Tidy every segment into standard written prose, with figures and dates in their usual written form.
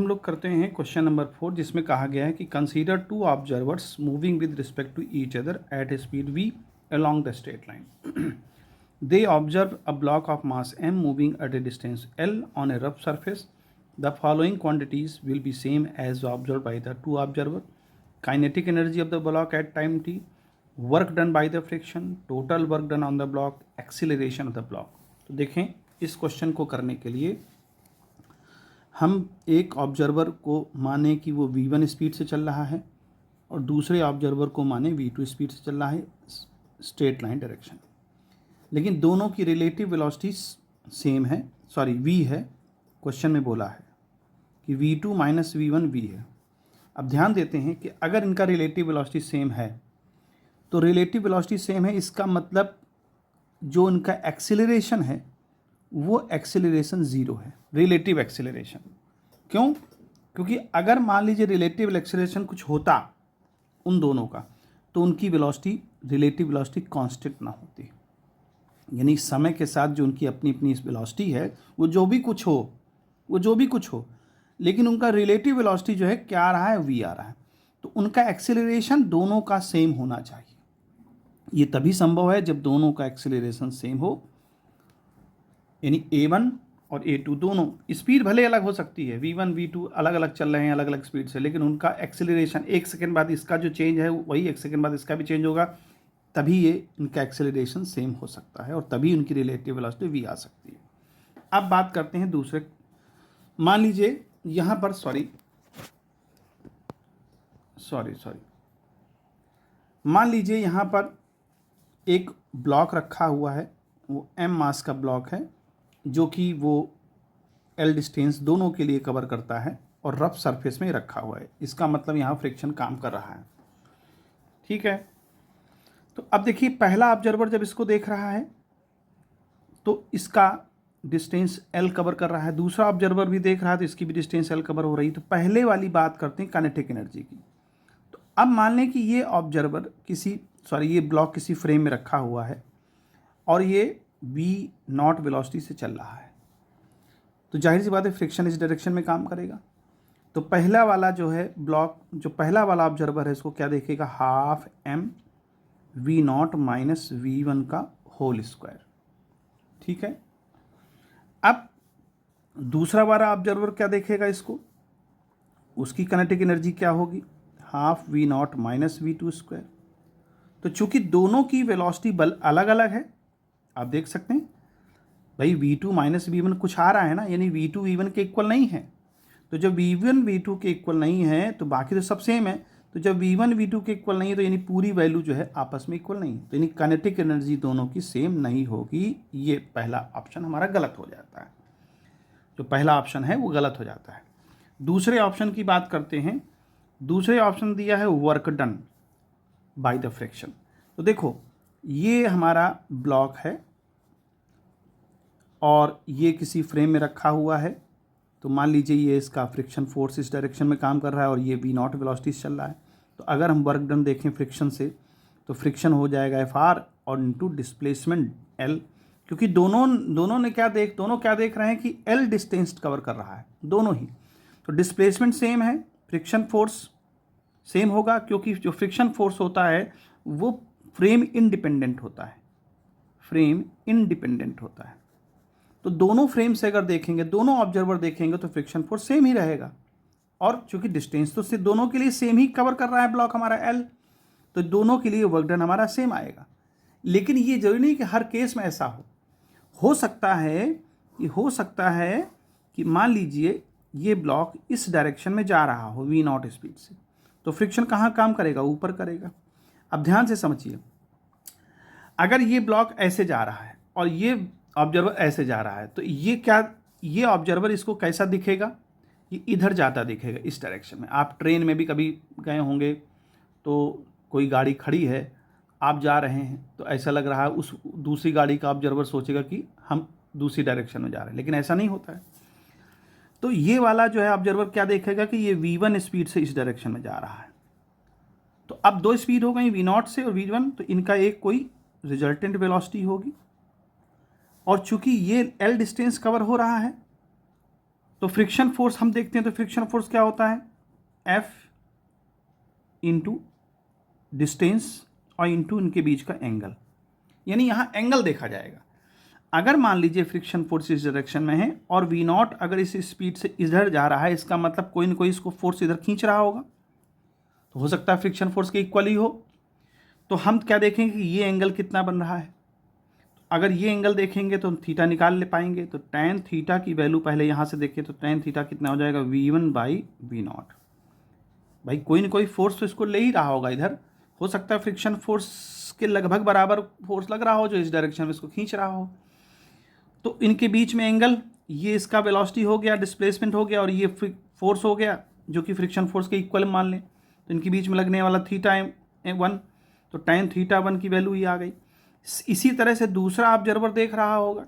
लोग करते हैं क्वेश्चन नंबर 4, जिसमें कहा गया है कि consider two observers moving with respect to each other at speed v along the straight line. They observe a block of mass m moving at a distance l on a rough surface. The following quantities will be same as observed by the two observer: kinetic energy of the block at time t, work done by the friction, total work done on the block, acceleration of the block. तो देखें, इस question को करने के लिए हम एक observer को माने कि वो v1 स्पीड से चल रहा है और दूसरे ऑब्जर्वर को माने v2 स्पीड से चल रहा है स्ट्रेट लाइन डायरेक्शन, लेकिन दोनों की रिलेटिव वेलोसिटी सेम है, सॉरी v है। क्वेश्चन में बोला है कि v2 माइनस v1 v है। अब ध्यान देते हैं कि अगर इनका रिलेटिव वेलोसिटी सेम है तो रिलेटिव वेलोसिटी सेम है, इसका मतलब जो इनका एक्सेलरेशन है वो एक्सेलरेशन ज़ीरो है, रिलेटिव एक्सेलरेशन। क्यों? क्योंकि अगर मान लीजिए रिलेटिव एक्सेलरेशन कुछ होता उन दोनों का तो उनकी वेलोसिटी, रिलेटिव वेलोसिटी कांस्टेंट ना होती, यानी समय के साथ जो उनकी अपनी अपनी वेलोसिटी है वो जो भी कुछ हो, लेकिन उनका रिलेटिव वेलोसिटी जो है क्या आ रहा है, v आ रहा है, तो उनका एक्सेलरेशन दोनों का सेम होना चाहिए। ये तभी संभव है जब दोनों का एक्सेलरेशन सेम हो, यानी a1 और a2 दोनों स्पीड भले अलग हो सकती है, v1 v2 अलग अलग चल रहे हैं अलग अलग स्पीड से, लेकिन उनका एक्सेलरेशन एक सेकंड बाद इसका जो चेंज है वही एक सेकंड बाद इसका भी चेंज होगा, तभी ये इनका एक्सेलरेशन सेम हो सकता है और तभी उनकी रिलेटिव वेलोसिटी v आ सकती है। अब बात करते हैं दूसरे, मान लीजिए यहाँ पर मान लीजिए यहाँ पर एक ब्लॉक रखा हुआ है, वो m मास का ब्लॉक है जो कि वो l डिस्टेंस दोनों के लिए कवर करता है और रफ सरफेस में रखा हुआ है। इसका मतलब यहाँ फ्रिक्शन काम कर रहा है, ठीक है। तो अब देखिए, पहला ऑब्जर्वर जब इसको देख रहा है तो इसका डिस्टेंस l कवर कर रहा है, दूसरा ऑब्जर्वर भी देख रहा है तो इसकी भी डिस्टेंस l कवर हो रही है। तो पहले वाली बात करते हैं काइनेटिक एनर्जी की। तो अब मान लें कि ये ऑब्जर्वर ये ब्लॉक किसी फ्रेम में रखा हुआ है और ये v0 वेलोसिटी से चल रहा है, तो जाहिर सी बात है फ्रिक्शन इस डायरेक्शन में काम करेगा। तो पहला वाला जो है ब्लॉक, जो पहला वाला ऑब्जर्वर है, इसको क्या देखेगा, half m v0 minus v1 का होल स्क्वायर, ठीक है। अब दूसरा वाला ऑब्जर्वर क्या देखेगा, इसको, उसकी काइनेटिक एनर्जी क्या होगी, half v0 minus v2 square. तो चूंकि दोनों की वेलोसिटी अलग अलग है, आप देख सकते हैं भाई v2 माइनस v1 कुछ आ रहा है ना, यानी v2 v1 के इक्वल नहीं है। तो जब v1 v2 के इक्वल नहीं है तो बाकी तो सब सेम है, तो जब v1 v2 के इक्वल नहीं है तो यानी पूरी वैल्यू जो है आपस में इक्वल नहीं, तो यानी काइनेटिक एनर्जी दोनों की सेम नहीं होगी। ये पहला ऑप्शन हमारा गलत हो जाता है, जो पहला ऑप्शन है वो गलत हो जाता है। दूसरे ऑप्शन की बात करते हैं। दूसरे ऑप्शन दिया है work done by the friction. तो देखो, ये हमारा ब्लॉक है और ये किसी फ्रेम में रखा हुआ है, तो मान लीजिए ये इसका फ्रिक्शन फोर्स इस डायरेक्शन में काम कर रहा है और ये v0 वेलोसिटी से चल रहा है। तो अगर हम वर्क डन देखें फ्रिक्शन से, तो फ्रिक्शन हो जाएगा Fr और इनटू डिस्प्लेसमेंट L, क्योंकि दोनों क्या देख रहे हैं कि L डिस्टेंस कवर कर रहा है दोनों ही, तो डिस्प्लेसमेंट सेम है, फ्रिक्शन फोर्स सेम होगा, क्योंकि जो फ्रिक्शन फोर्स होता है वो फ्रेम इंडिपेंडेंट होता है। तो दोनों फ्रेम से अगर देखेंगे, दोनों ऑब्जर्वर देखेंगे तो फ्रिक्शन फोर्स सेम ही रहेगा, और चूंकि डिस्टेंस तो सिर्फ दोनों के लिए सेम ही कवर कर रहा है ब्लॉक हमारा L, तो दोनों के लिए वर्क डन हमारा सेम आएगा। लेकिन ये जरूरी नहीं कि हर केस में ऐसा हो सकता है कि मान लीजिए ये ब्लॉक इस डायरेक्शन में जा रहा हो v0 स्पीड से, तो फ्रिक्शन कहाँ काम करेगा, ऊपर करेगा। अब ध्यान से समझिए, अगर ये ब्लॉक ऐसे जा रहा है और ये ऑब्जर्वर ऐसे जा रहा है, तो ये ऑब्जर्वर इसको कैसा दिखेगा, ये इधर जाता दिखेगा इस डायरेक्शन में। आप ट्रेन में भी कभी गए होंगे तो कोई गाड़ी खड़ी है, आप जा रहे हैं तो ऐसा लग रहा है उस दूसरी गाड़ी का ऑब्जर्वर सोचेगा कि हम दूसरी डायरेक्शन में जा रहे हैं, लेकिन ऐसा नहीं होता है। तो ये वाला जो है ऑब्जर्वर क्या देखेगा कि ये v1 स्पीड से इस डायरेक्शन में जा रहा है। तो अब दो स्पीड हो गई v0 से और v1, तो इनका एक कोई रिजल्टेंट वेलोसिटी होगी, और चूंकि ये L डिस्टेंस कवर हो रहा है तो फ्रिक्शन फोर्स हम देखते हैं, तो फ्रिक्शन फोर्स क्या होता है, F इंटू डिस्टेंस और इंटू इनके बीच का एंगल, यानी यहाँ एंगल देखा जाएगा। अगर मान लीजिए फ्रिक्शन फोर्स इस डायरेक्शन में है और वी नॉट अगर इस स्पीड से इधर जा रहा है, इसका मतलब कोई ना कोई इसको फोर्स इधर खींच रहा होगा, तो हो सकता है फ्रिक्शन फोर्स के इक्वल ही हो। तो हम क्या देखेंगे कि ये एंगल कितना बन रहा है, अगर ये एंगल देखेंगे तो हम थीटा निकाल ले पाएंगे। तो tan थीटा की वैल्यू पहले यहाँ से देखें तो tan थीटा कितना हो जाएगा, V1 बाई वी नॉट। भाई कोई ना कोई फोर्स तो इसको ले ही रहा होगा इधर, हो सकता है फ्रिक्शन फोर्स के लगभग बराबर फोर्स लग रहा हो जो इस डायरेक्शन में इसको खींच रहा हो। तो इनके बीच में एंगल, ये इसका वेलोसिटी हो गया, डिस्प्लेसमेंट हो गया, और ये फोर्स हो गया जो कि फ्रिक्शन फोर्स के इक्वल मान लें। तो इनके बीच में लगने वाला θ1, तो tan θ1 की वैल्यू ये आ गई। इसी तरह से दूसरा ऑब्जर्वर देख रहा होगा,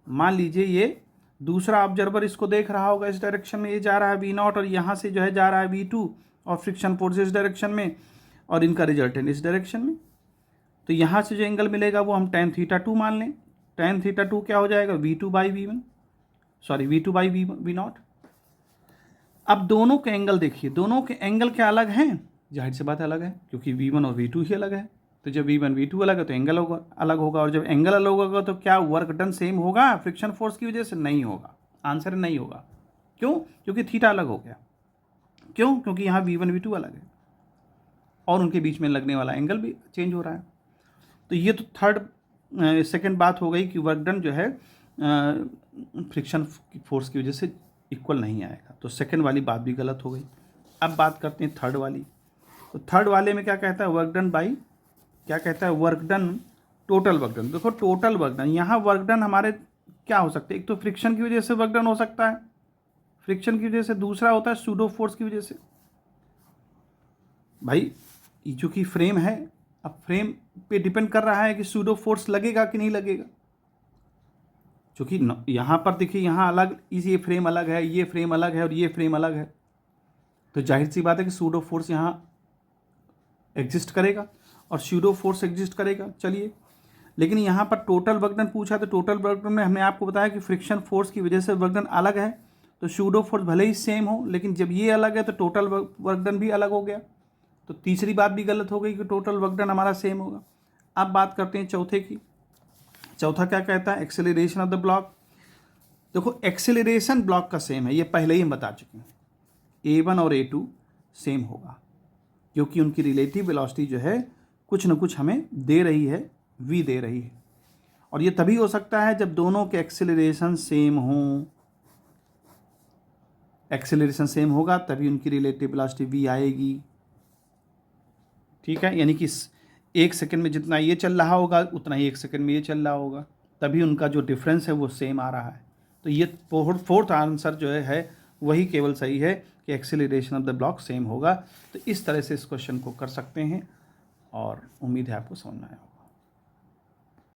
मान लीजिए ये दूसरा ऑब्जर्वर इसको देख रहा होगा, इस डायरेक्शन में ये जा रहा है V0 और यहाँ से जो है जा रहा है V2 और फ्रिक्शन फोर्स इस डायरेक्शन में और इनका रिजल्टेंट इस डायरेक्शन में। तो यहाँ से जो एंगल मिलेगा वो हम tan θ2 मान लें। tan θ2 क्या हो जाएगा, V2 बाई वी नॉट। अब दोनों के एंगल देखिए, दोनों के एंगल क्या अलग हैं, जाहिर सी बात अलग है, क्योंकि V1 और V2 ही अलग है। तो जब V1 V2 अलग है तो एंगल होगा अलग होगा, और जब एंगल अलग होगा तो क्या वर्क डन सेम होगा फ्रिक्शन फोर्स की वजह से, नहीं होगा। आंसर नहीं होगा। क्यों, क्योंकि थीटा अलग हो गया। क्यों, क्योंकि यहाँ V1 V2 अलग है और उनके बीच में लगने वाला एंगल भी चेंज हो रहा है। तो ये तो सेकंड बात हो गई कि वर्क डन जो है फ्रिक्शन फोर्स की वजह से इक्वल नहीं आएगा, तो सेकंड वाली बात भी गलत हो गई। अब बात करते हैं थर्ड वाली। तो थर्ड वाले में क्या कहता है, वर्क डन बाई, क्या कहता है, work done total work done. देखो टोटल वर्क डन, यहाँ वर्क डन हमारे क्या हो सकते हैं, एक तो फ्रिक्शन की वजह से वर्क डन हो सकता है, फ्रिक्शन की वजह से, दूसरा होता है सूडो फोर्स की वजह से। भाई चूंकि फ्रेम है, अब फ्रेम पे डिपेंड कर रहा है कि सूडो फोर्स लगेगा कि नहीं लगेगा। क्योंकि यहाँ पर देखिए, यहाँ अलग, ये फ्रेम अलग है, ये फ्रेम अलग है और ये फ्रेम अलग है, तो जाहिर सी बात है कि सूडो फोर्स यहाँ एग्जिस्ट करेगा और सूडो फोर्स एग्जिस्ट करेगा। चलिए, लेकिन यहाँ पर टोटल वर्क डन पूछा, तो टोटल वर्क डन में हमने आपको बताया कि फ्रिक्शन फोर्स की वजह से वर्क डन अलग है, तो सूडो फोर्स भले ही सेम हो, लेकिन जब ये अलग है तो टोटल वर्क डन भी अलग हो गया। तो तीसरी बात भी गलत हो गई कि टोटल वर्क डन हमारा सेम होगा। अब बात करते हैं चौथे की। चौथा क्या कहता है, एक्सेलरेशन ऑफ द ब्लॉक। देखो एक्सेलरेशन ब्लॉक का सेम है, ये पहले ही हम बता चुके हैं, A1 और A2 सेम होगा, क्योंकि उनकी रिलेटिव वेलोसिटी जो है कुछ ना कुछ हमें दे रही है, v दे रही है। और ये तभी हो सकता है जब दोनों के एक्सेलरेशन सेम हों, एक्सेलरेशन सेम होगा तभी उनकी रिलेटिव वेलोसिटी v आएगी। ठीक है, यानी कि एक सेकंड में जितना ये चल रहा होगा उतना ही एक सेकंड में ये चल रहा होगा, तभी उनका जो डिफरेंस है वो सेम आ रहा है। तो ये फोर्थ आंसर जो है वही केवल सही है कि acceleration of the block same होगा। तो इस तरह से इस क्वेश्चन को कर सकते हैं और उम्मीद है आपको समझ में आया होगा।